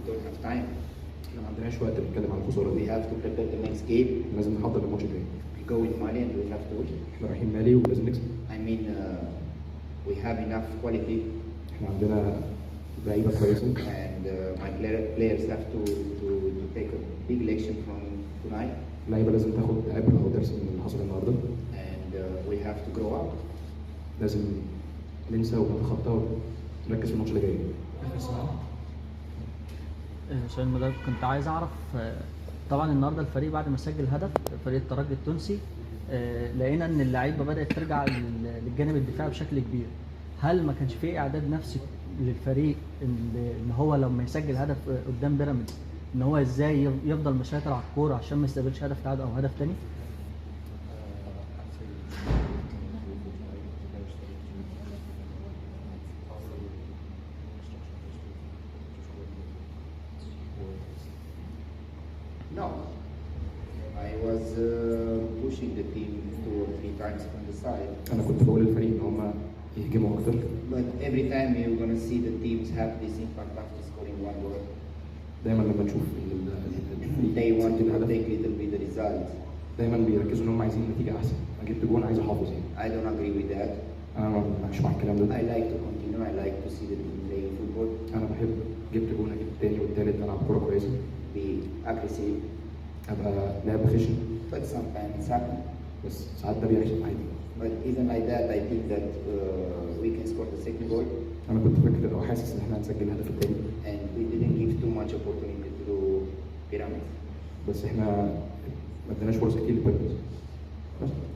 We don't have time. احنا ما عندناش وقت نتكلم عن الخساره We دي. have to prepare the next game. لازم نحضر الماتش الجاي. We go in Mali and we have to win. احنا رايحين مالي ولازم نكسب. I mean, we have enough quality, احنا عندنا لعيبه كويسه and my players have to take a big lesson from tonight, اللعيبه لازم تاخد عبره او درس من اللي حصل النهارده. and we have to grow up. لازم ننسى ونتخطى ونركز في الماتش اللي جاي. سؤال المدرب، كنت عايز اعرف طبعا النهارده الفريق بعد ما سجل هدف فريق الترجي التونسي لقينا ان اللعيبه بدات ترجع للجانب الدفاعي بشكل كبير. هل ما كانش فيه اعداد نفسي للفريق ان هو لما يسجل هدف قدام بيراميدز ان هو ازاي يفضل مسيطر على الكوره عشان ما يستقبلش هدف تعادل او هدف تاني؟ No, I was pushing the team 2 or 3 times from the side, انا كنت بقول للفريق ان هم يهجموا اكتر. but every time you're gonna see the teams have this impact after scoring 1 goal. دايما لما نشوف ان They want to سجل هدف protect little bit the result. دايما بيركزوا ان هم عايزين نتيجه احسن. انا جبت جون عايز احافظ يعني. I don't agree with that. انا مش مع الكلام ده. I like to continue. I like to see the team playing football, انا بحب جبت جون اجيب التاني والتالت نلعب كوره كويسه. be aggressive, ابقى لاعب خشن but sometimes it's happened. بس ساعات ده بيحصل عادي. But even like that, I think that we can score the second goal, انا كنت فاكر او حاسس ان احنا هنسجل الهدف التاني and we didn't give too much opportunity to Pyramids. بس احنا ما اديناش فرص كتير لبيراميدز. بس